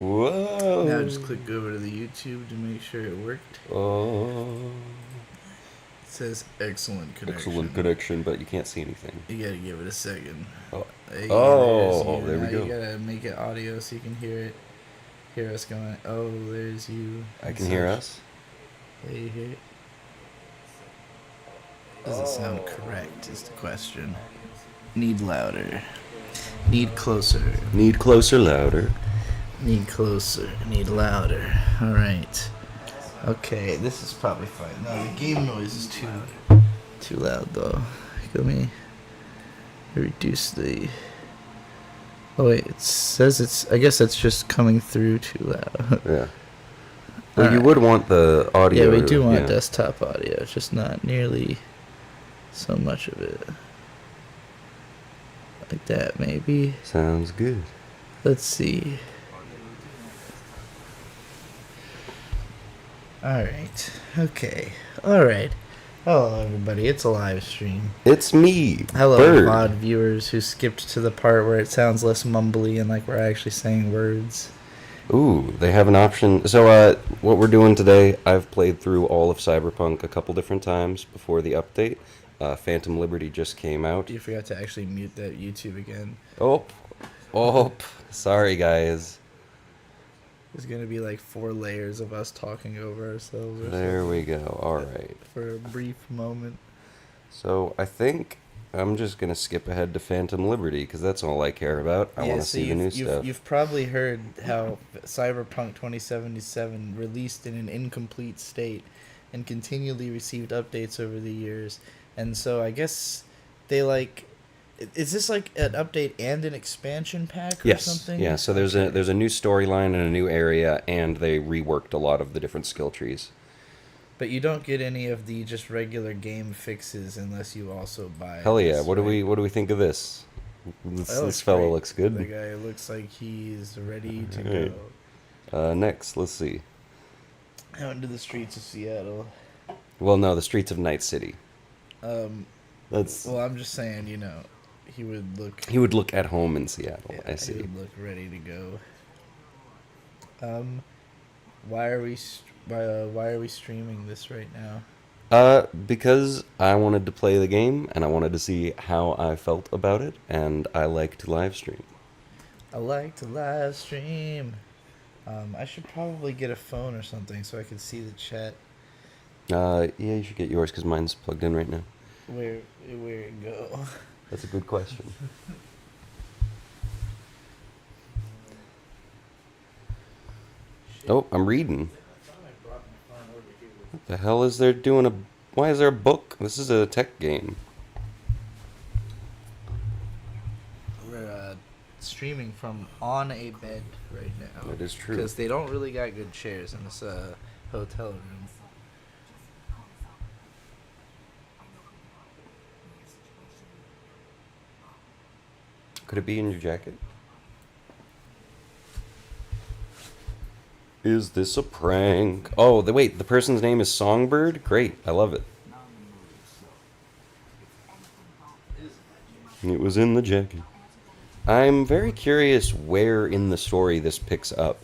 Whoa. Now just click over to the YouTube to make sure it worked. Oh. It says excellent Excellent connection. connection, but you can't see anything. You gotta give it a second. Oh. Hey, there's Oh, you. there we Now you go. gotta make it audio so you can hear it. Hear us going, oh, there's you. I And can hear such. us. Hey, you hear it? Does it sound correct is the question. Need louder. Need closer. Need closer, louder. Need closer. Need louder. Alright. Okay, this is probably fine. No, the game noise is too loud though. Let me reduce the. Oh wait, it says it's. I guess that's just coming through too loud. Yeah. Well, you Alright. would want the audio. Yeah, we do want yeah. desktop audio, just not nearly so much of it. Like that, maybe. Sounds good. Let's see. Alright. Okay. Alright. Hello, everybody. It's a live stream. It's me, Hello, Bird. VOD viewers who skipped to the part where it sounds less mumbly and like we're actually saying words. Ooh, they have an option. So, what we're doing today, I've played through all of Cyberpunk a couple different times before the update. Phantom Liberty just came out. You forgot to actually mute that YouTube again. Oh, oh, sorry, guys. There's gonna be like 4 layers of us talking over ourselves or There something we go. All right. for a brief moment. So, I think I'm just going to skip ahead to Phantom Liberty because that's all I care about. I want to see the new stuff. You've probably heard how Cyberpunk 2077 released in an incomplete state and continually received updates over the years. And so I guess they like. Is this like an update and an expansion pack or Yes. something? Yeah, so there's a new storyline and a new area, and they reworked a lot of the different skill trees. But you don't get any of the just regular game fixes unless you also buy. Hell yeah! this, What do right? we think of this? This, That this looks fellow great. looks good. The guy looks like he's ready to Alright. go Next, let's see. out into the streets of Seattle. Well, no, the streets of Night City. Um, That's well, I'm just saying, he would look. he would look at home in Seattle. Yeah, I he see. would look ready to go. Why are we why are we streaming this right now? Because I wanted to play the game and I wanted to see how I felt about it, and I like to live stream. I like to live stream. I should probably get a phone or something so I can see the chat. Yeah, you should get yours because mine's plugged in right now. Where it go? That's a good question. Oh, I'm reading. What the hell is there doing a... Why is there a book? This is a tech game. We're streaming from on a bed right now. That is true. Because they don't really got good chairs in this hotel room. Could it be in your jacket? Is this a prank? Oh, wait, the person's name is Songbird? Great, I love it. It was in the jacket. I'm very curious where in the story this picks up.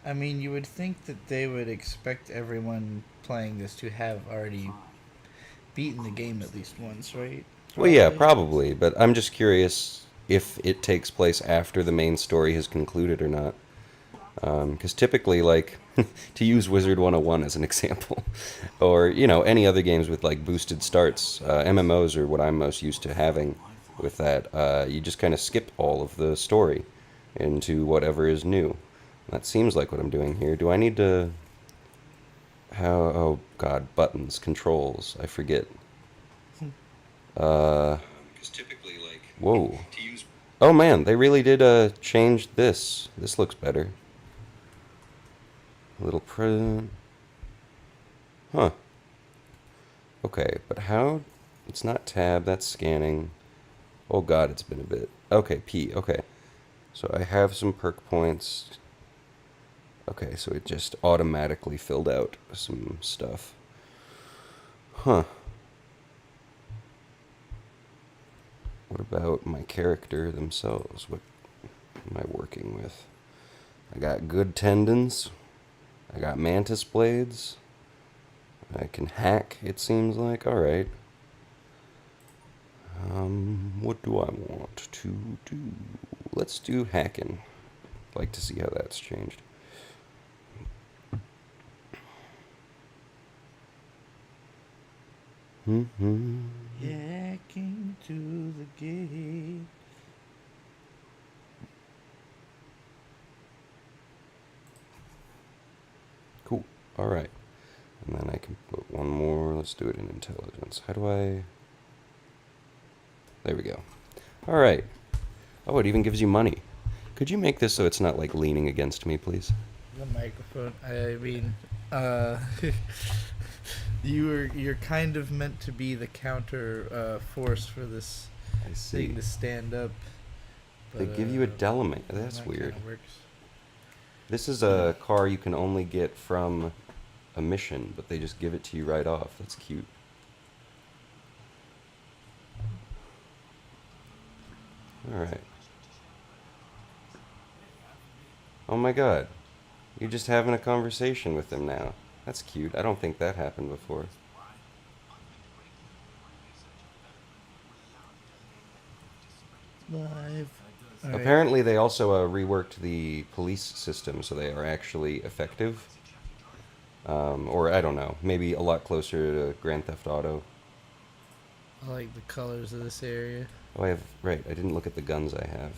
I mean, you would think that they would expect everyone playing this to have already beaten the game at least once, right? Well, yeah, probably, but I'm just curious if it takes place after the main story has concluded or not. Because typically, like, to use Wizard 101 as an example, or, any other games with, like, boosted starts, MMOs are what I'm most used to having with that. You just kind of skip all of the story into whatever is new. That seems like what I'm doing here. Do I need to... Oh, God, buttons, controls, I forget. Because typically, like... Whoa. Oh, man, they really did change this. This looks better. A little Huh. Okay, but how... It's not tab, that's scanning. Oh god, it's been a bit. Okay, P, okay. So I have some perk points. Okay, so it just automatically filled out some stuff. Huh. What about my character themselves? What am I working with? I got good tendons. I got mantis blades. I can hack, it seems like. Alright. What do I want to do? Let's do hacking. I'd like to see how that's changed. Hacking to the gate. Cool. Alright. And then I can put one more. Let's do it in intelligence. How do I... There we go. Alright. Oh, it even gives you money. Could you make this so it's not, like, leaning against me, please? The microphone. I mean, you're kind of meant to be the counter force for this I see. thing to stand up. They give you a Delamate. That's that weird. kinda works. This is a car you can only get from a mission, but they just give it to you right off. That's cute. Alright. Oh my god. You're just having a conversation with them now. That's cute. I don't think that happened before. Live. All right. Apparently they also reworked the police system so they are actually effective. Or I don't know, maybe a lot closer to Grand Theft Auto. I like the colors of this area. Oh, I didn't look at the guns I have.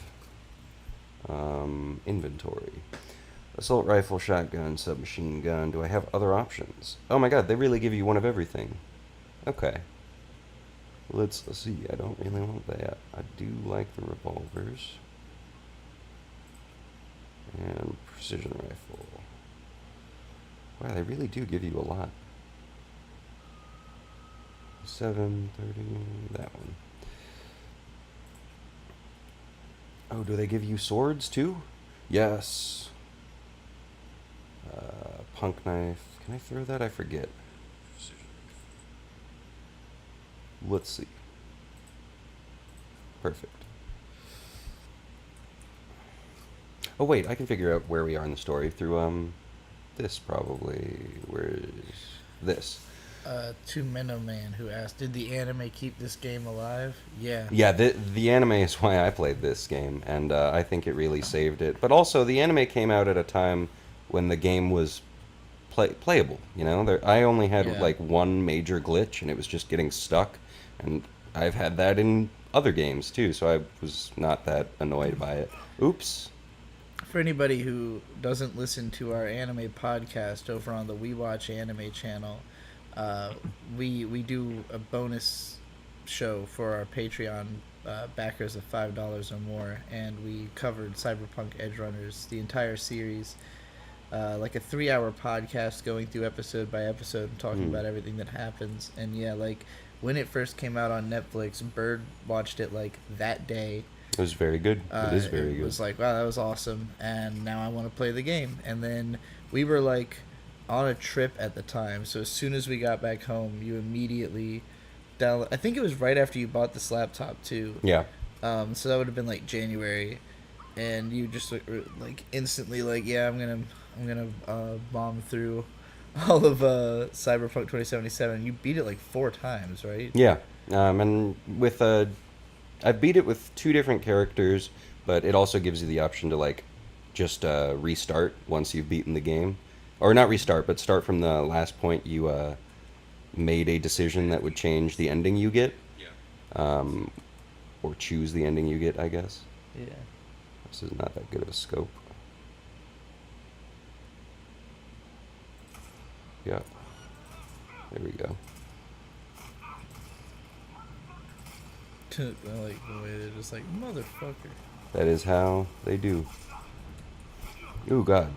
Inventory. Assault rifle, shotgun, submachine gun. Do I have other options? Oh my god, they really give you one of everything. Okay. Let's see, I don't really want that. I do like the revolvers. And precision rifle. Wow, they really do give you a lot. 730, that one. Oh, do they give you swords too? Yes. Punk knife. Can I throw that? I forget. Let's see. Perfect. Oh wait, I can figure out where we are in the story through this probably. Where is this? To Minnow Man who asked, "Did the anime keep this game alive?" Yeah. Yeah, the anime is why I played this game, and I think it really saved it. But also, the anime came out at a time when the game was playable. You know, I only had Yeah. like one major glitch, and it was just getting stuck. And I've had that in other games too, so I was not that annoyed by it. Oops. For anybody who doesn't listen to our anime podcast over on the We Watch Anime channel, we do a bonus show for our Patreon backers of $5 or more, and we covered Cyberpunk Edge Runners, the entire series, like a 3-hour podcast going through episode by episode and talking about everything that happens. And yeah, like when it first came out on Netflix, Bird watched it like that day. It was very good. It is very good. It was like, wow, that was awesome, and now I want to play the game. And then we were like on a trip at the time, so as soon as we got back home, you immediately download. I think it was right after you bought this laptop too. Yeah. So that would have been like January, and you just like instantly like, yeah, I'm gonna bomb through all of Cyberpunk 2077. You beat it like 4 times, right? Yeah. And with I beat it with 2 different characters, but it also gives you the option to like just restart once you've beaten the game, or not restart, but start from the last point you made a decision that would change the ending you get, or choose the ending you get, I guess. Yeah. This is not that good of a scope. Yeah. There we go. I like the way they're just like, motherfucker. That is how they do. Ooh, God.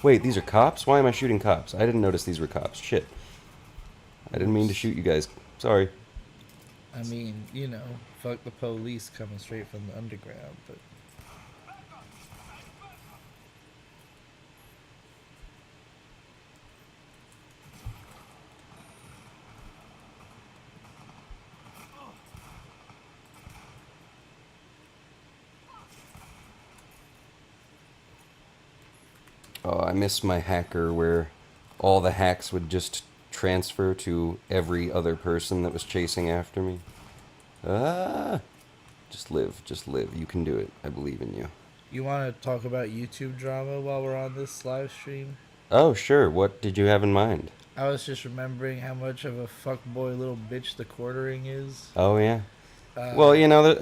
Wait, these are cops? Why am I shooting cops? I didn't notice these were cops. Shit. I didn't mean to shoot you guys. Sorry. I mean, you know, fuck the police coming straight from the underground, but Oh, I miss my hacker where all the hacks would just transfer to every other person that was chasing after me. Ah, just live, just live. You can do it. I believe in you. You want to talk about YouTube drama while we're on this live stream? Oh, sure. What did you have in mind? I was just remembering how much of a fuckboy little bitch the quartering is. Oh, yeah. Well, Uh, you know,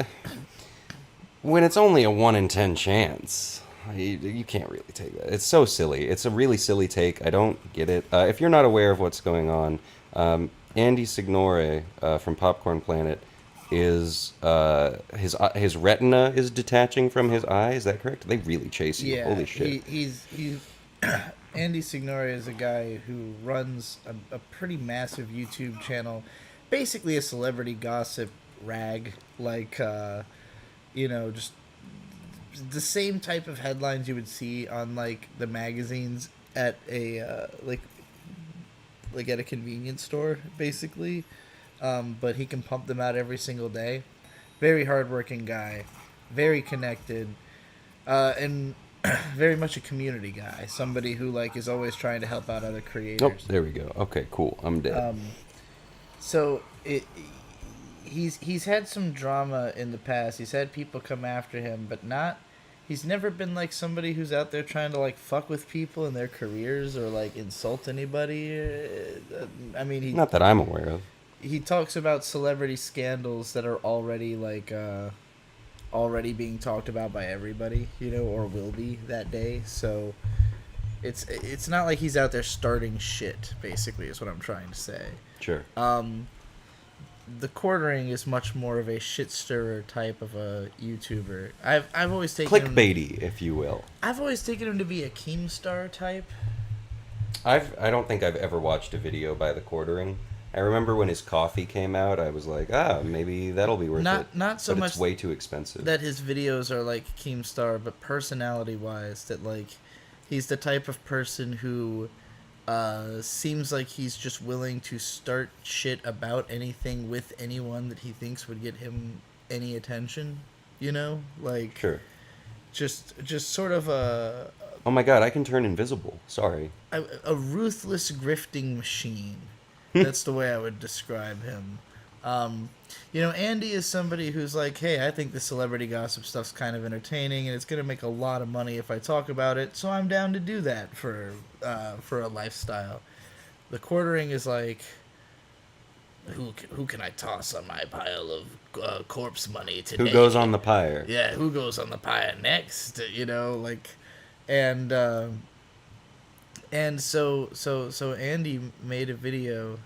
when it's only a 1 in 10 chance, you can't really take that. It's so silly. It's a really silly take. I don't get it. If you're not aware of what's going on, Andy Signore from Popcorn Planet is his retina is detaching from his eye. Is that correct? They really chase you. yeah, Holy shit. he's Andy Signore is a guy who runs a pretty massive YouTube channel, basically a celebrity gossip rag, like just the same type of headlines you would see on like the magazines at a like at a convenience store, basically. But he can pump them out every single day. Very hardworking guy, very connected, and very much a community guy. Somebody who like is always trying to help out other Oh, creators. there we go. Okay, cool. I'm dead. So he's had some drama in the past. He's had people come after him, but not. He's never been like somebody who's out there trying to like fuck with people in their careers or like insult anybody. I mean, Not that I'm aware of. he talks about celebrity scandals that are already like already being talked about by everybody, or will be that day. So it's not like he's out there starting shit. Basically, is what I'm trying to say. Sure. The Quartering is much more of a shit stirrer type of a YouTuber. I've always taken Clickbaity, if you will. I've always taken him to be a Keemstar type. I don't think I've ever watched a video by the Quartering. I remember when his coffee came out, I was like, maybe that'll be worth it. Not so but much it's way too expensive. that his videos are like Keemstar, but personality wise, that like he's the type of person who seems like he's just willing to start shit about anything with anyone that he thinks would get him any attention. Like Sure. just sort of Oh my god, I can turn invisible. Sorry. a ruthless grifting machine. That's the way I would describe him. Andy is somebody who's like, hey, I think the celebrity gossip stuff's kind of entertaining, and it's gonna make a lot of money if I talk about it, so I'm down to do that for a lifestyle. The Quartering is like, who can I toss on my pile of corpse money today? Who goes on the pyre? Yeah, who goes on the pyre next? And so Andy made a video.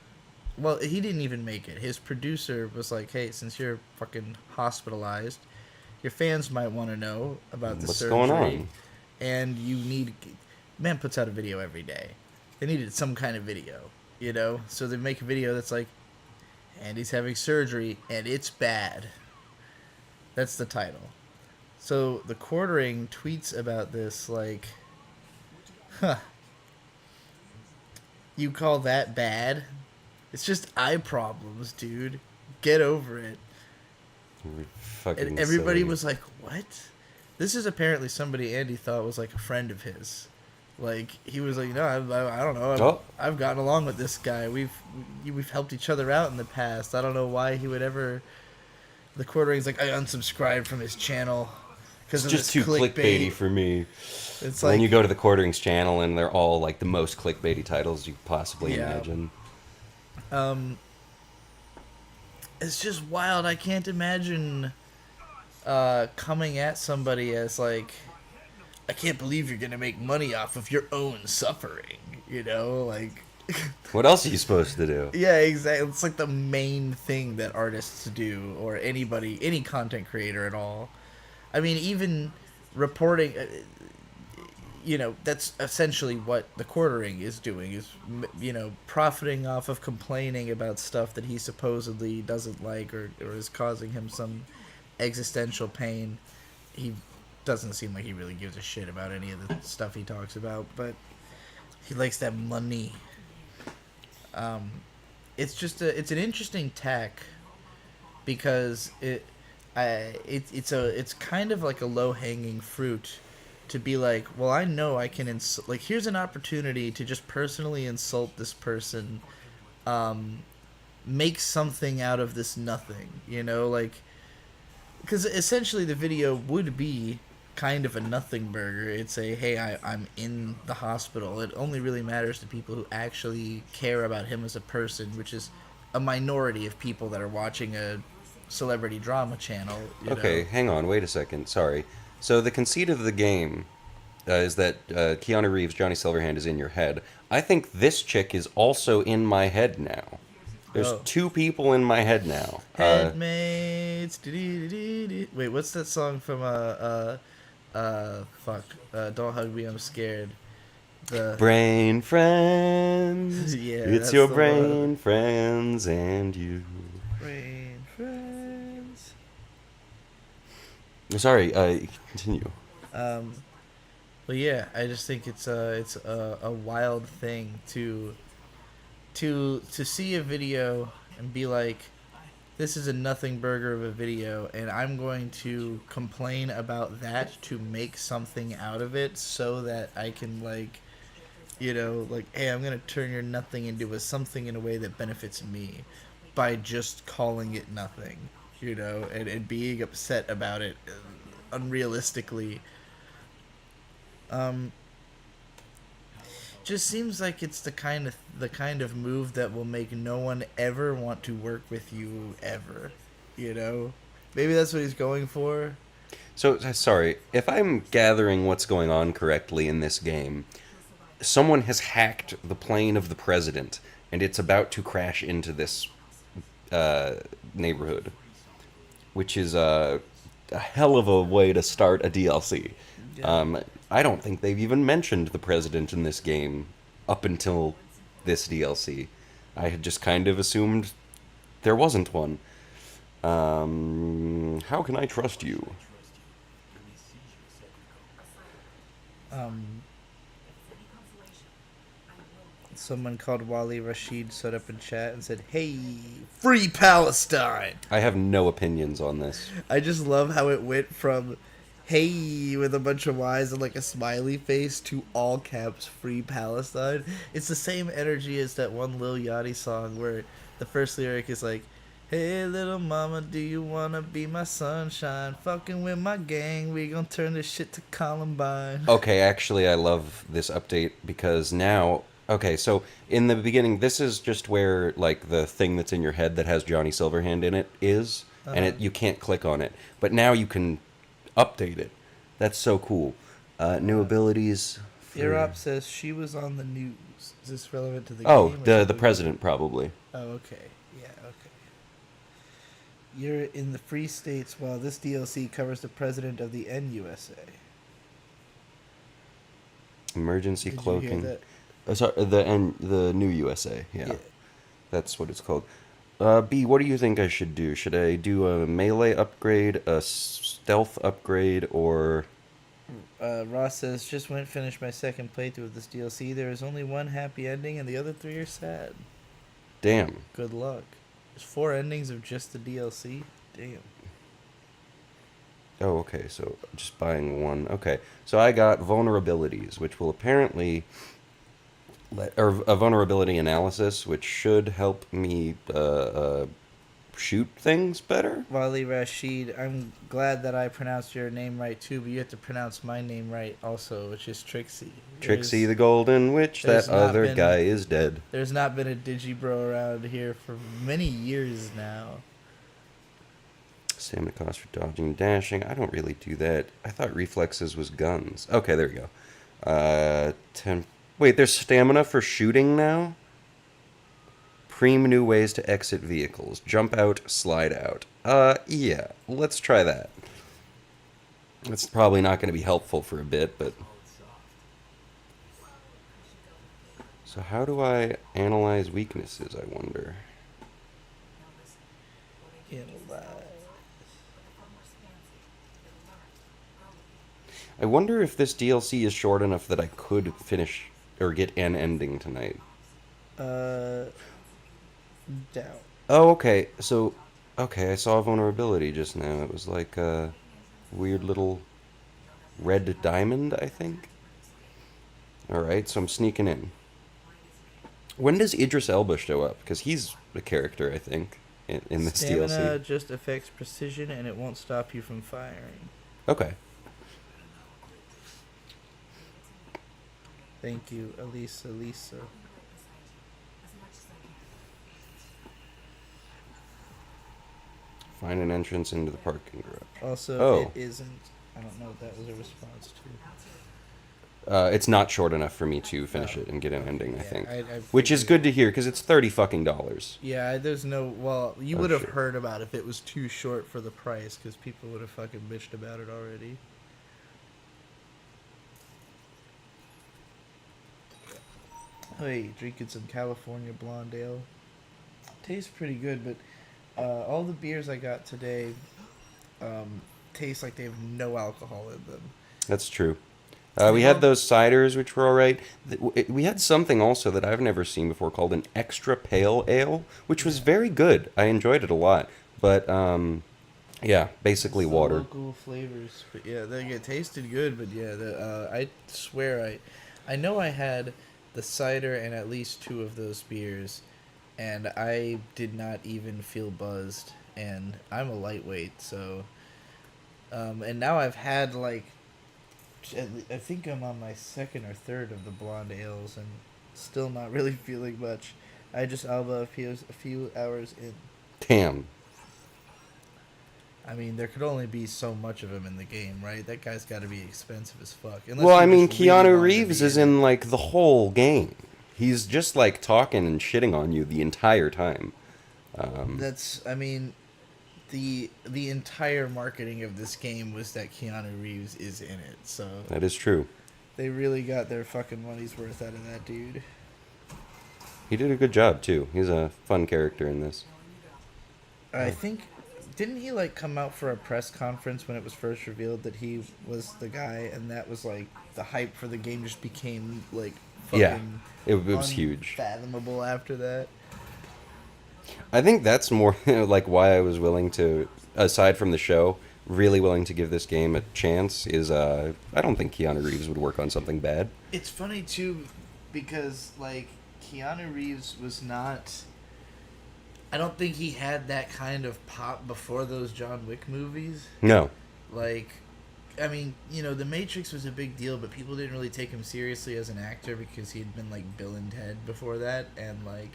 Well, he didn't even make it. His producer was like, "Hey, since you're fucking hospitalized, your fans might want to know about the What's surgery, going on? and you need." Man puts out a video every day. They needed some kind of video, So they make a video that's like, "Andy's having surgery and it's bad." That's the title. So the Quartering tweets about this like, "Huh. You call that bad? It's just eye problems, dude. Get over it." Fucking And everybody silly. was like, "What?" This is apparently somebody Andy thought was like a friend of his. Like he was like, "No, I don't know. I've gotten along with this guy. We've helped each other out in the past. I don't know why he would ever." The Quartering's like, "I unsubscribed from his channel because It's of just this too clickbait." clickbaity for me. It's And like then you go to the Quartering's channel, and they're all like the most clickbaity titles you could possibly Yeah. imagine. It's just wild. I can't imagine coming at somebody as like, "I can't believe you're gonna make money off of your own suffering," like. What else are you supposed to do? Yeah, exactly. It's like the main thing that artists do, or anybody, any content creator at all. I mean, even reporting, that's essentially what the Quartering is doing, is, profiting off of complaining about stuff that he supposedly doesn't like or is causing him some existential pain. He doesn't seem like he really gives a shit about any of the stuff he talks about, but he likes that money. It's just it's an interesting tack because it's kind of like a low hanging fruit to be like, well, I know I can like here's an opportunity to just personally insult this person, um, make something out of this nothing, like because essentially the video would be kind of a nothing burger. It's a hey, I'm in the hospital. It only really matters to people who actually care about him as a person, which is a minority of people that are watching a celebrity drama channel. Okay, hang on, wait a second. Sorry. So the conceit of the game is that Keanu Reeves, Johnny Silverhand, is in your head. I think this chick is also in my head now. There's Oh, two people in my head now. headmates. Wait, what's that song from fuck, Don't Hug Me, I'm Scared. The Brain friends. yeah, It's that's your the one. brain friends and you. Brain friends. Sorry, continue. Um, but yeah, I just think it's a wild thing to see a video and be like, this is a nothing burger of a video, and I'm going to complain about that to make something out of it so that I can like, hey, I'm gonna turn your nothing into a something in a way that benefits me by just calling it nothing, and being upset about it unrealistically. Um, just seems like it's the kind of move that will make no one ever want to work with you ever. You know, maybe that's what he's going for. So, sorry, if I'm gathering what's going on correctly in this game, someone has hacked the plane of the president, and it's about to crash into this uh, neighborhood, which is a hell of a way to start a DLC. Yeah. Um, I don't think they've even mentioned the president in this game up until this DLC. I had just kind of assumed there wasn't one. How can I trust you? Um, someone called Wally Rashid stood up in chat and said, "Hey, free Palestine." I have no opinions on this. I just love how it went from "Hey" with a bunch of Y's and like a smiley face to all caps "Free Palestine." It's the same energy as that one Lil Yachty song where the first lyric is like, "Hey little mama, do you wanna be my sunshine? Fucking with my gang, we gon' turn this shit to Columbine." Okay, actually, I love this update because now. Okay, so in the beginning, this is just where like the thing that's in your head that has Johnny Silverhand in it is, and Uh-huh. it you can't click on it. But now you can update it. That's so cool. New abilities for. Irop says she was on the news. Is this relevant to the Oh, game or the something we president did? probably. Oh, okay. Yeah, okay. You're in the Free States while this DLC covers the president of the NUSA. Emergency Did you hear cloaking. that? Sorry, the new USA. Yeah, Yeah. that's what it's called. B, what do you think I should do? Should I do a melee upgrade, a stealth upgrade, or Ross says, just went finish my second playthrough of this DLC. There is only one happy ending and the other three are sad. damn? Good luck. There's 4 endings of just the DLC? Damn. Oh, okay. So just buying one. Okay. So I got vulnerabilities, which will apparently or a vulnerability analysis, which should help me shoot things better. Wali Rashid, I'm glad that I pronounced your name right too, but you have to pronounce my name right also, which is Trixie. Trixie the Golden Witch. That There's not other been guy is dead. there's not been a Digibro around here for many years now. Stamina cost for dodging and dashing. I don't really do that. I thought reflexes was guns. Okay, there we go. 10. Wait, there's stamina for shooting now? Preem new ways to exit vehicles. Jump out, slide out. Yeah, let's try that. It's probably not going to be helpful for a bit, but. So, how do I analyze weaknesses, I wonder? Analyze. I wonder if this DLC is short enough that I could finish or get an ending tonight. Uh, Down. Oh, okay. So, okay, I saw a vulnerability just now. It was like a weird little Red Diamond, I think. All right, so I'm sneaking in. When does Idris Elba show up? Because he's a character, I think, in this DLC. Stamina just affects precision and it won't stop you from firing. Okay. Thank you, Lisa. Find an entrance into the parking garage. Also, Oh. it isn't. I don't know if that was a response to. It's not short enough for me to finish Oh, it and get an okay, ending, I yeah, think. I Which is figured- good to hear, because it's $30 fucking dollars. Yeah, there's no. Well, you Oh, would have shit. heard about if it was too short for the price, because people would have fucking bitched about it already. Hey, drinking some California Blonde Ale. Tastes pretty good, but all the beers I got today taste like they have no alcohol in them. That's true. We had those ciders, which were all right. We had something also that I've never seen before called an extra pale ale, which was very good. I enjoyed it a lot. But, yeah, basically It's the water. local flavors, but yeah, it tasted good. But yeah, I swear I know I had the cider and at least two of those beers, and I did not even feel buzzed. And I'm a lightweight, so and now I've had like I think I'm on my second or third of the blonde ales, and still not really feeling much. I just Alba a few hours in. Damn. I mean, there could only be so much of him in the game, right? That guy's got to be expensive as fuck. Unless Well, you I mean, just really Keanu wanted to Reeves be is in, like, the whole game. He's just, like, talking and shitting on you the entire time. That's, I mean, the entire marketing of this game was that Keanu Reeves is in it, so That is true. they really got their fucking money's worth out of that dude. He did a good job, too. He's a fun character in this. I think, didn't he like come out for a press conference when it was first revealed that he was the guy, and that was like the hype for the game just became like fucking Yeah, it was huge. unfathomable after that. I think that's more like why I was willing to, aside from the show, really willing to give this game a chance is I don't think Keanu Reeves would work on something bad. It's funny too, because like Keanu Reeves was not. I don't think he had that kind of pop before those John Wick movies. No. Like, I mean, you know, The Matrix was a big deal, but people didn't really take him seriously as an actor because he had been like Bill and Ted before that, and like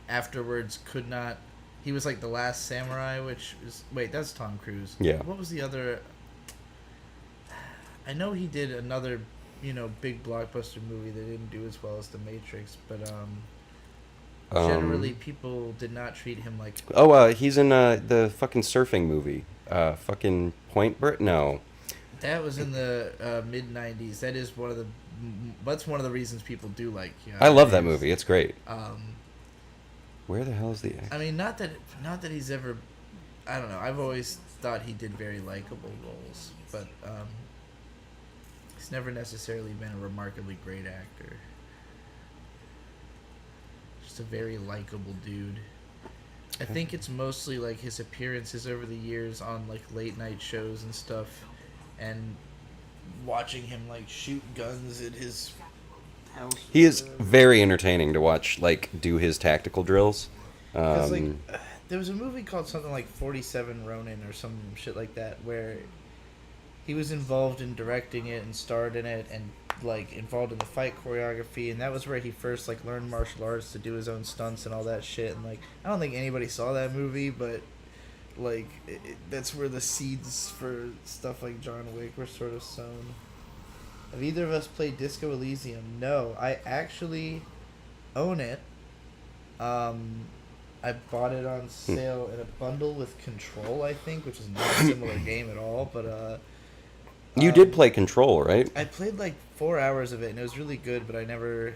afterwards could not. He was like The Last Samurai, which is that's Tom Cruise. Yeah. What was the other? I know he did another, big blockbuster movie that didn't do as well as The Matrix, but generally people did not treat him like. Oh, he's in the fucking surfing movie. Fucking Point Break? No. That was in the mid '90s. That is one of the. That's one of the reasons people do like. I love that movie. It's great. Um, Where the hell is the actor? I mean, not that he's ever. I don't know. I've always thought he did very likable roles, but he's never necessarily been a remarkably great actor. Just a very likable dude. I think it's mostly like his appearances over the years on like late night shows and stuff, and watching him like shoot guns at his house. He is very entertaining to watch, like, do his tactical drills. Like, there was a movie called something like 47 Ronin or some shit like that, where he was involved in directing it and starred in it and like involved in the fight choreography, and that was where he first like learned martial arts to do his own stunts and all that shit. And like, I don't think anybody saw that movie, but like that's where the seeds for stuff like John Wick were sort of sown. Have either of us played Disco Elysium? No, I actually own it. I bought it on sale in a bundle with Control, I think, which is not a similar game at all, but You did play Control, right? I played like 4 hours of it, and it was really good, but I never,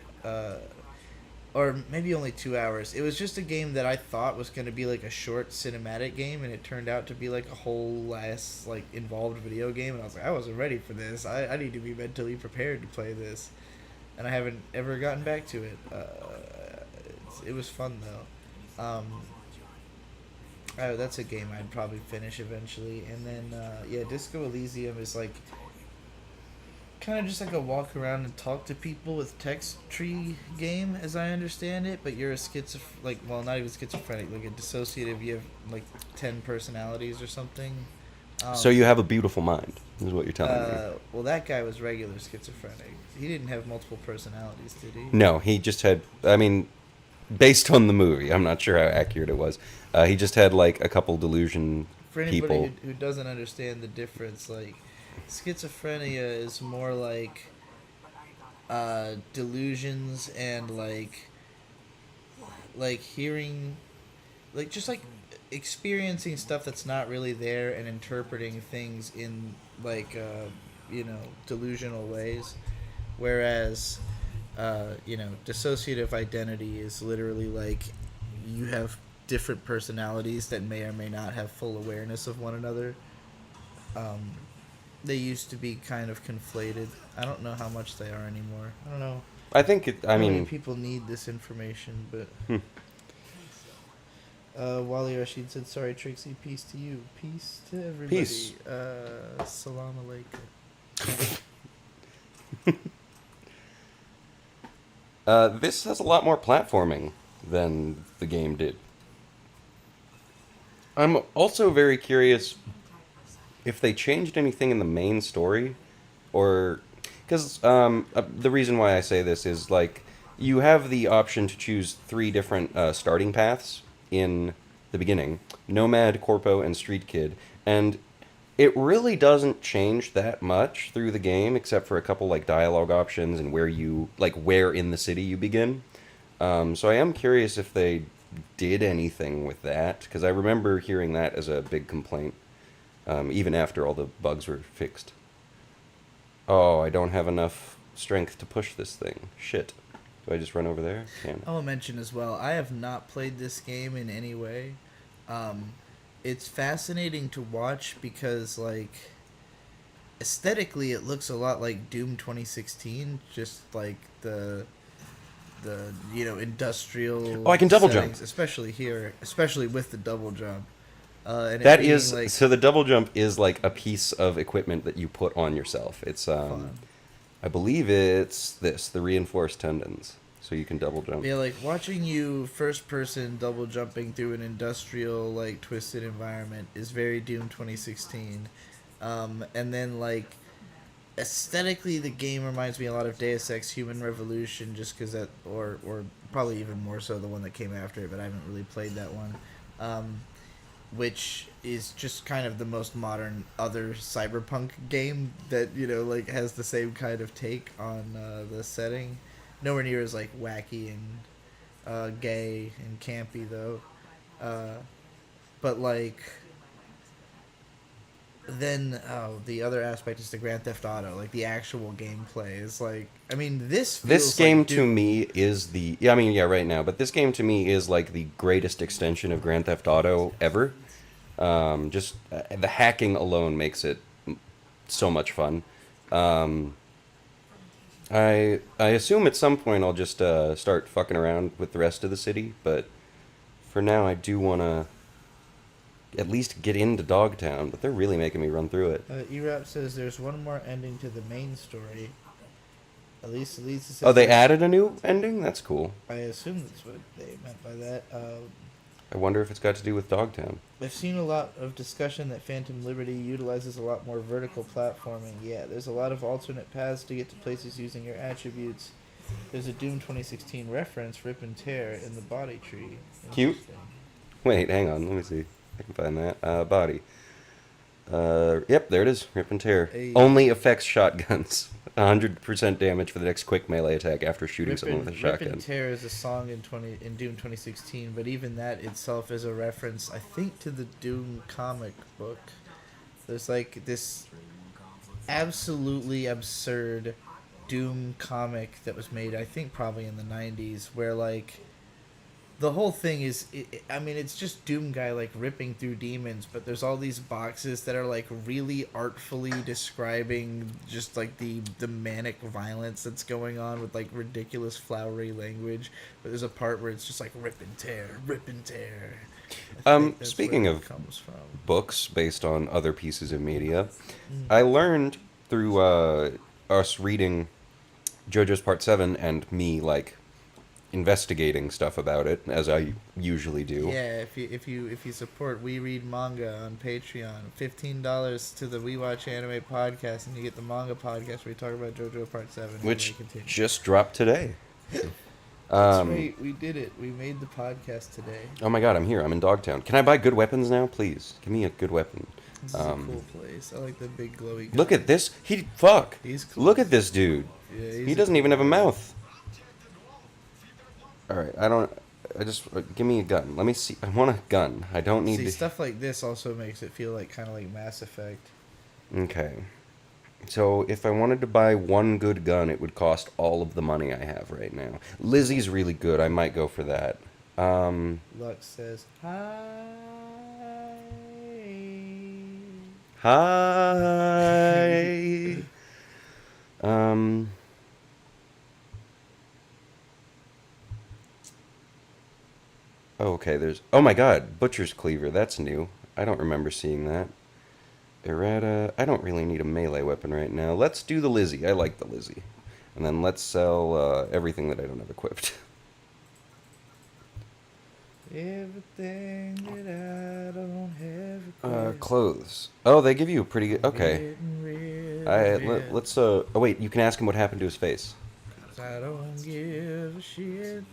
or maybe only 2 hours. It was just a game that I thought was going to be like a short cinematic game, and it turned out to be like a whole ass, like, involved video game, and I was like, I wasn't ready for this. I need to be mentally prepared to play this, and I haven't ever gotten back to it. It was fun, though. That's a game I'd probably finish eventually, and then, Disco Elysium is like, kind of just like a walk around and talk to people with text tree game, as I understand it. But you're a well, not even schizophrenic, like a dissociative. You have like 10 personalities or something. So you have a beautiful mind, is what you're telling me. Well, that guy was regular schizophrenic. He didn't have multiple personalities, did he? No, he just had. I mean, based on the movie, I'm not sure how accurate it was. He just had like a couple delusion For anybody people. who doesn't understand the difference, like schizophrenia is more delusions and like hearing, like just like experiencing stuff that's not really there and interpreting things in like delusional ways, whereas dissociative identity is literally like you have different personalities that may or may not have full awareness of one another. um, they used to be kind of conflated. I don't know how much they are anymore. I don't know I think it. I how many mean, people need this information, but hmm. Wally Rashid said, "Sorry, Trixie. Peace to you. Peace to everybody. Peace. Salam alaikum." This has a lot more platforming than the game did. I'm also very curious if they changed anything in the main story, or because the reason why I say this is like you have the option to choose three different starting paths in the beginning: Nomad, Corpo, and Street Kid, and it really doesn't change that much through the game, except for a couple like dialogue options and where in the city you begin. So I am curious if they did anything with that, because I remember hearing that as a big complaint, even after all the bugs were fixed. Oh, I don't have enough strength to push this thing. Shit. Do I just run over there? Can. I will mention as well, I have not played this game in any way. It's fascinating to watch because, like, aesthetically, it looks a lot like Doom 2016, just like the industrial. Oh, I can double settings, jump. especially here, especially with the double jump. And That it being is like so. The double jump is like a piece of equipment that you put on yourself. It's fun. I believe it's the reinforced tendons, so you can double jump. Yeah, like watching you first person double jumping through an industrial like twisted environment is very Doom 2016. And then like aesthetically the game reminds me a lot of Deus Ex Human Revolution, just because that, or probably even more so the one that came after it, but I haven't really played that one. Which is just kind of the most modern other cyberpunk game that like has the same kind of take on the setting. Nowhere near as like wacky and gay and campy though. But like then the other aspect is the Grand Theft Auto, like the actual gameplay is like, I mean, This game to me is the yeah. I mean, yeah, right now, but this game to me is like the greatest extension of Grand Theft Auto ever. Just the hacking alone makes it so much fun. Um, I assume at some point I'll just start fucking around with the rest of the city, but for now I do want to at least get into Dogtown. But they're really making me run through it. Erap says there's one more ending to the main story. At least says Oh, they added a new ending? That's cool. I assume that's what they meant by that. I wonder if it's got to do with Dogtown. I've seen a lot of discussion that Phantom Liberty utilizes a lot more vertical platforming. Yeah, there's a lot of alternate paths to get to places using your attributes. There's a Doom 2016 reference, Rip and Tear, in the body tree. Cute. Wait, hang on. Let me see. I can find that. Body. Yep, there it is. Rip and Tear. Hey. Only affects shotguns. 100% damage for the next quick melee attack after shooting someone with a Rip shotgun. and Tear is a song in Doom 2016, but even that itself is a reference, I think, to the Doom comic book. There's like this absolutely absurd Doom comic that was made, I think, probably in the 90s, where like the whole thing is, I mean, it's just Doom guy like ripping through demons, but there's all these boxes that are like really artfully describing just like the manic violence that's going on with like ridiculous flowery language. But there's a part where it's just like rip and tear, rip and tear. I think that's Speaking where of it comes from. books based on other pieces of media, I learned through us reading JoJo's Part 7 and me, like, investigating stuff about it, as I usually do. Yeah, if you support We Read Manga on Patreon, $15 to the We Watch Anime podcast, and you get the manga podcast where we talk about JoJo Part 7 and Which they continue. just dropped today. That's right, we did it. We made the podcast today. Oh my god, I'm here. I'm in Dogtown. Can I buy good weapons now, please? Give me a good weapon. This is a cool place. I like the big glowy guy. Look at this. Fuck. He's cool. Look at this dude. Yeah, He doesn't even have a mouth. Alright, give me a gun. Let me see. I want a gun. I don't need to... Stuff like this also makes it feel like kind of like Mass Effect. Okay. So, if I wanted to buy one good gun, it would cost all of the money I have right now. Lizzie's really good. I might go for that. Lux says, hi. Hi. Oh, okay, there's... Oh my god, Butcher's Cleaver. That's new. I don't remember seeing that. Errata... I don't really need a melee weapon right now. Let's do the Lizzie. I like the Lizzie. And then let's sell everything that I don't have equipped. Everything that I don't have equipped. Clothes. Oh, they give you a pretty good... Okay. Let's... Oh, wait, you can ask him what happened to his face. 'Cause I don't give a shit.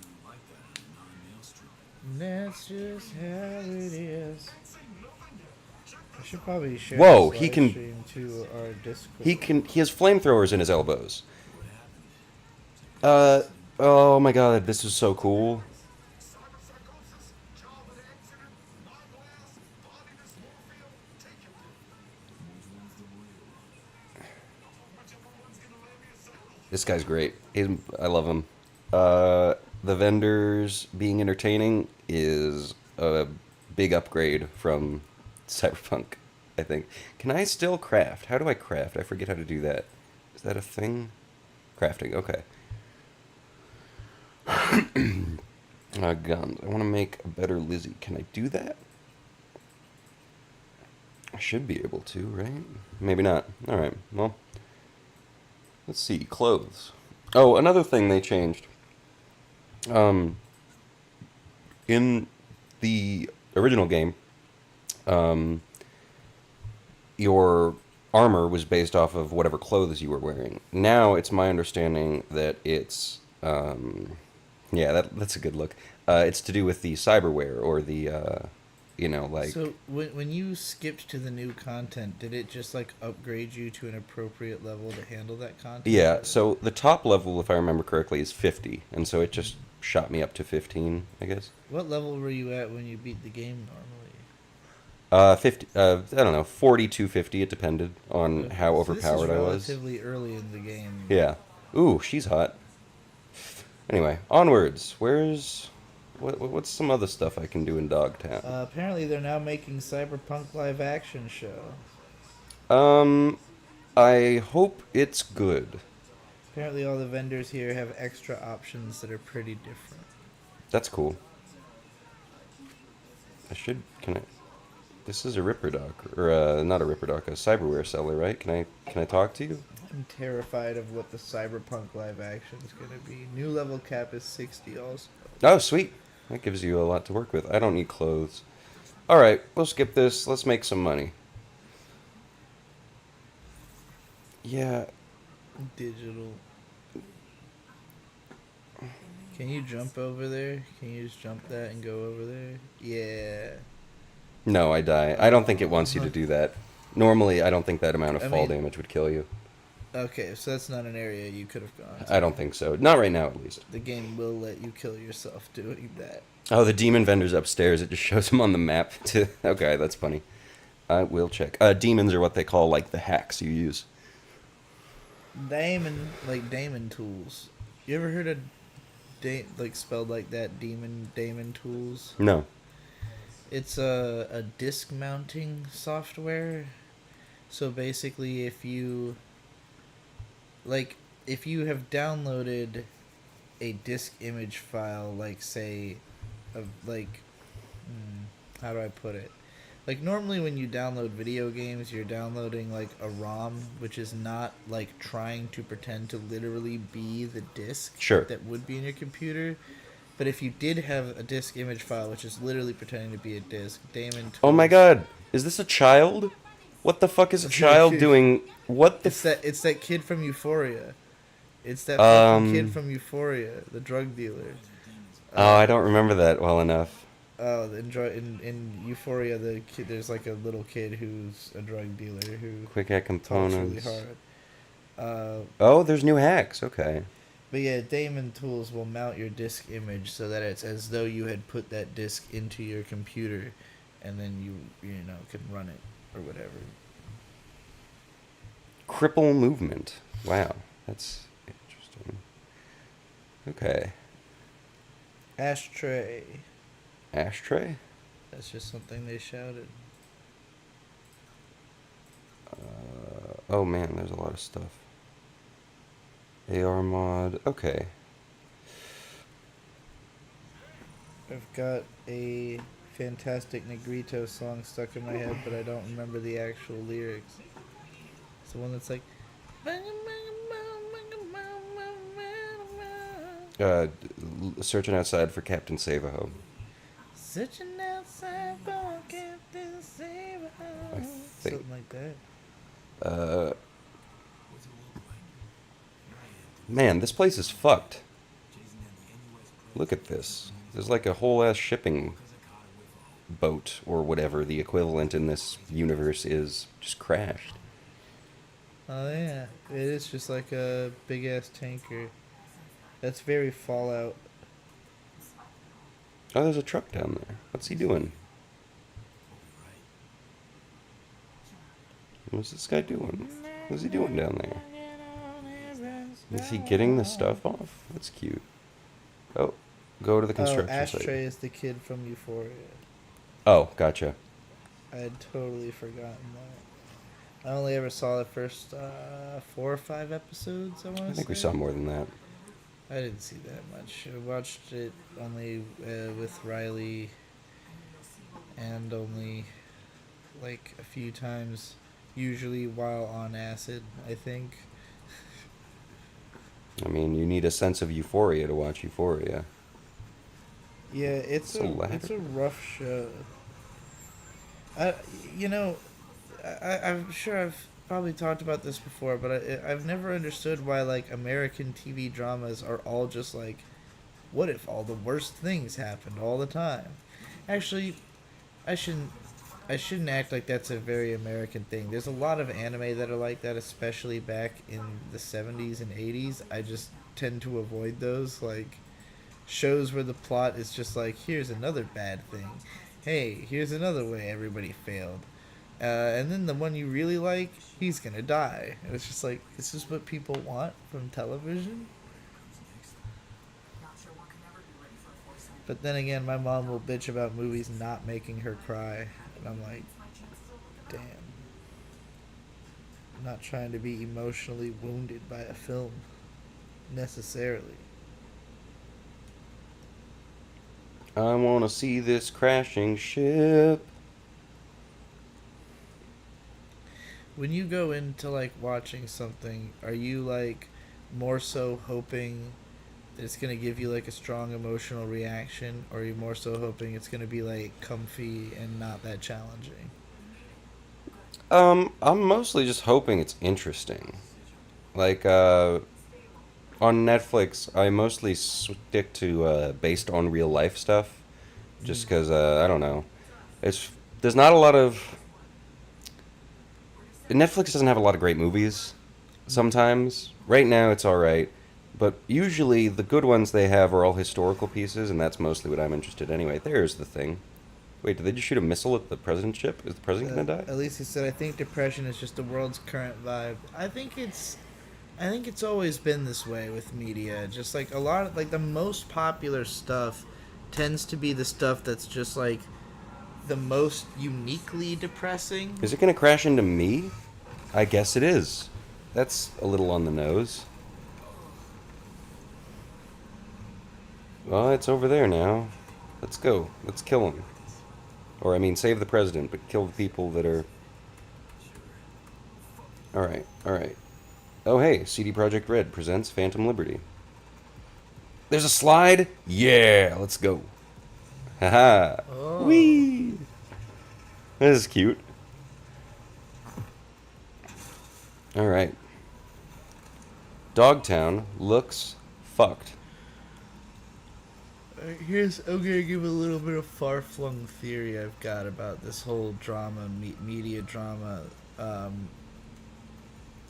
And that's just how it is. I should probably share Whoa, this he live can... stream to our Discord. He has flamethrowers in his elbows. Oh my god, this is so cool. This guy's great. I love him. The vendors being entertaining is a big upgrade from Cyberpunk, I think. Can I still craft? How do I craft? I forget how to do that. Is that a thing? Crafting, okay. Guns. I want to make a better Lizzie. Can I do that? I should be able to, right? Maybe not. Alright, well. Let's see, clothes. Oh, another thing they changed. In the original game, your armor was based off of whatever clothes you were wearing. Now it's my understanding that it's, yeah, that's a good look. It's to do with the cyberware or the, like... So, when you skipped to the new content, did it just, like, upgrade you to an appropriate level to handle that content? Yeah, so the top level, if I remember correctly, is 50, and so it just shot me up to 15, I guess. What level were you at when you beat the game normally? 50, I don't know, 40 to 50, it depended on how overpowered I was. This is relatively early in the game. Yeah. Ooh, she's hot. Anyway, onwards. What's some other stuff I can do in Dogtown? Apparently they're now making Cyberpunk live action show. I hope it's good. Apparently all the vendors here have extra options that are pretty different. That's cool. This is a Ripper Doc, or not a Ripper Doc, a cyberware seller, right? Can I talk to you? I'm terrified of what the Cyberpunk live action is going to be. New level cap is 60 also. Oh, sweet. That gives you a lot to work with. I don't need clothes. Alright, we'll skip this. Let's make some money. Yeah. Digital. Can you jump over there? Can you just jump that and go over there? Yeah. No, I die. I don't think it wants you to do that. Normally, I don't think that amount of fall damage would kill you. Okay, so that's not an area you could have gone to. I don't think so. Not right now, at least. The game will let you kill yourself doing that. Oh, the demon vendor's upstairs. It just shows him on the map. Okay, that's funny. I will check. Demons are what they call, like, the hacks you use. Daemon tools. You ever heard of, spelled like that, Daemon tools? No. It's a disk mounting software. So basically, if you have downloaded a disk image file, like say, how do I put it? Like normally when you download video games, you're downloading like a ROM, which is not like trying to pretend to literally be the disk Sure. that would be in your computer. But if you did have a disk image file, which is literally pretending to be a disk, Damon Oh my Tools. god, is this a child? What the fuck is a child doing? What the It's that kid from Euphoria. It's that fucking kid um from Euphoria, the drug dealer. Oh, I Uh, don't remember that well enough. in Euphoria, the kid, there's like a little kid who's a drug dealer who Quick hack talks really components. hard. Uh, Oh, there's new hacks. Okay. but yeah, Damon Tools will mount your disk image so that it's as though you had put that disk into your computer, and then you know can run it or whatever. Cripple movement. Wow, that's interesting. Okay. Ashtray. Ashtray? That's just something they shouted. Oh man, there's a lot of stuff. AR mod. Okay. I've got a fantastic Negrito song stuck in my head, but I don't remember the actual lyrics. It's the one that's like. Searching outside for Captain Savaho. Searching outside for Captain Saber. I think. Something like that. Uh, Man, this place is fucked. Look at this. There's like a whole ass shipping boat or whatever the equivalent in this universe is just crashed. Oh yeah, it is just like a big ass tanker. That's very Fallout. Oh, there's a truck down there. What's he doing? What's this guy doing? What's he doing down there? Is he getting the stuff off? That's cute. Oh, go to the Oh, construction Ashtray site. is the kid from Euphoria. Oh, gotcha. I had totally forgotten that. I only ever saw the first 4 or 5 episodes. I want to say. I think we saw more than that. I didn't see that much. I watched it only with Riley, and only like a few times, usually while on acid. I think. I mean, you need a sense of euphoria to watch Euphoria. Yeah, It's a ladder. it's a rough show. I you know, I'm sure I've probably talked about this before, but I've never understood why like American TV dramas are all just like, what if all the worst things happened all the time? Actually, I shouldn't I shouldn't act like that's a very American thing. There's a lot of anime that are like that, especially back in the 70s and 80s. I just tend to avoid those like shows where the plot is just like, here's another bad thing. Hey, here's another way everybody failed. And then the one you really like, he's gonna die. And it's just like, this is what people want from television? But then again, my mom will bitch about movies not making her cry. And I'm like, damn. I'm not trying to be emotionally wounded by a film, necessarily. I want to see this crashing ship. When you go into like watching something, are you like more so hoping that it's gonna give you like a strong emotional reaction, or are you more so hoping it's gonna be like comfy and not that challenging? I'm mostly just hoping it's interesting. Like, on Netflix, I mostly stick to based on real life stuff, just Mm. because I don't know. There's not a lot of Netflix doesn't have a lot of great movies. Sometimes, right now it's all right, but usually the good ones they have are all historical pieces, and that's mostly what I'm interested in anyway. There's the thing. Wait, did they just shoot a missile at the president's ship? Is the president gonna die? At least he said, "I think depression is just the world's current vibe." I think it's always been this way with media. Just like a lot of like the most popular stuff tends to be the stuff that's just like the most uniquely depressing. Is it gonna crash into me? I guess it is. That's a little on the nose. Well, it's over there now. Let's go. Let's kill him. Or, I mean, save the president, but kill the people that are... Alright, alright. Oh, hey, CD Projekt Red presents Phantom Liberty. There's a slide? Yeah, let's go. Haha. Oh. Whee! This is cute. Alright. Dogtown looks fucked. I'm gonna give a little bit of far-flung theory I've got about this whole drama, media drama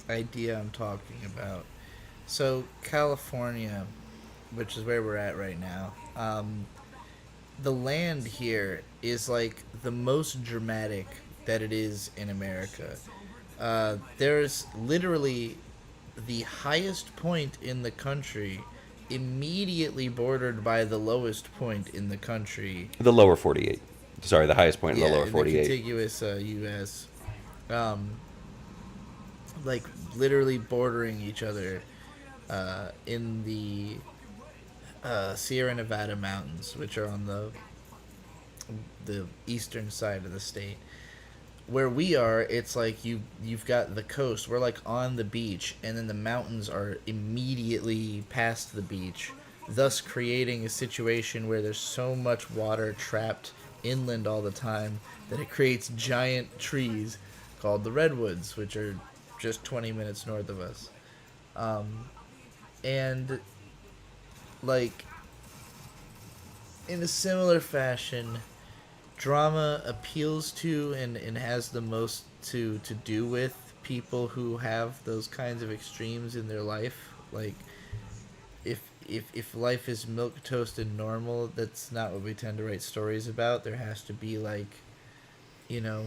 idea I'm talking about. So California, which is where we're at right now, the land here is like the most dramatic that it is in America. There's literally the highest point in the country immediately bordered by the lowest point in the country. The lower 48. Sorry, the highest point in the Yeah, lower in the 48. contiguous U.S. Um, like literally bordering each other in the Sierra Nevada mountains, which are on the eastern side of the state. Where we are, it's like you've got the coast. We're like on the beach, and then the mountains are immediately past the beach, thus creating a situation where there's so much water trapped inland all the time that it creates giant trees called the redwoods, which are just 20 minutes north of us. And like in a similar fashion, drama appeals to and has the most to do with people who have those kinds of extremes in their life. Like if life is milk toast and normal, that's not what we tend to write stories about. There has to be like, you know,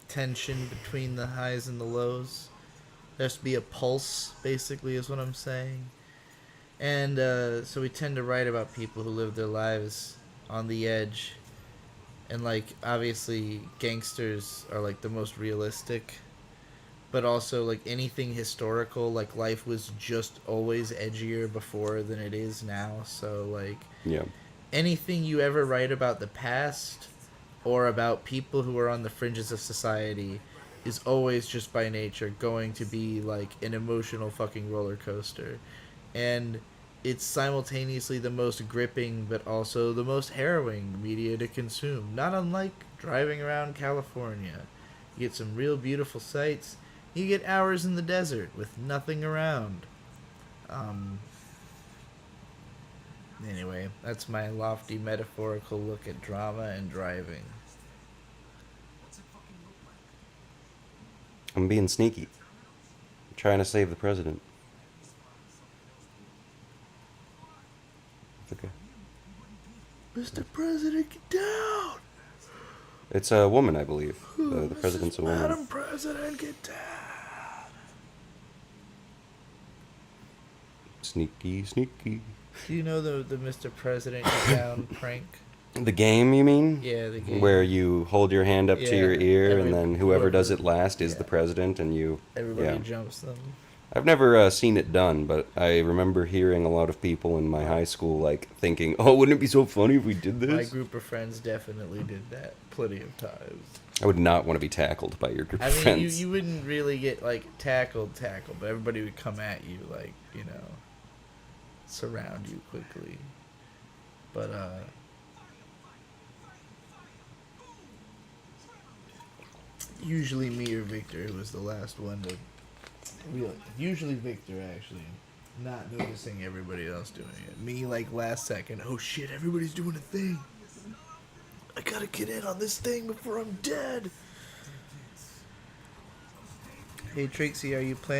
tension between the highs and the lows. There has to be a pulse, basically, is what I'm saying. And so we tend to write about people who live their lives on the edge. And, like, obviously, gangsters are, like, the most realistic. But also, like, anything historical, like, life was just always edgier before than it is now. So, like, Yeah. anything you ever write about the past or about people who are on the fringes of society is always just by nature going to be, like, an emotional fucking roller coaster. And it's simultaneously the most gripping but also the most harrowing media to consume, not unlike driving around California. You get some real beautiful sights, you get hours in the desert with nothing around. Anyway, that's my lofty metaphorical look at drama and driving. I'm being sneaky. I'm trying to save the president. It's okay. Mr. President, get down! It's a woman, I believe. The president's a woman. Madam President, get down! Sneaky, sneaky. Do you know the Mr. President Get Down prank? The game, you mean? Yeah, the game. Where you hold your hand up to your Yeah, ear, and then whoever does it last is yeah. the president, and you... Everybody yeah. jumps them. I've never seen it done, but I remember hearing a lot of people in my high school, like, thinking, oh, wouldn't it be so funny if we did this? My group of friends definitely did that plenty of times. I would not want to be tackled by your group of I mean, friends. you wouldn't really get, like, tackled, but everybody would come at you, like, you know, surround you quickly. But, usually me or Victor who was the last one to... Usually Victor, actually. Not noticing everybody else doing it. Me, like, last second, oh shit, everybody's doing a thing. I gotta get in on this thing before I'm dead. Hey, Trixie, are you planning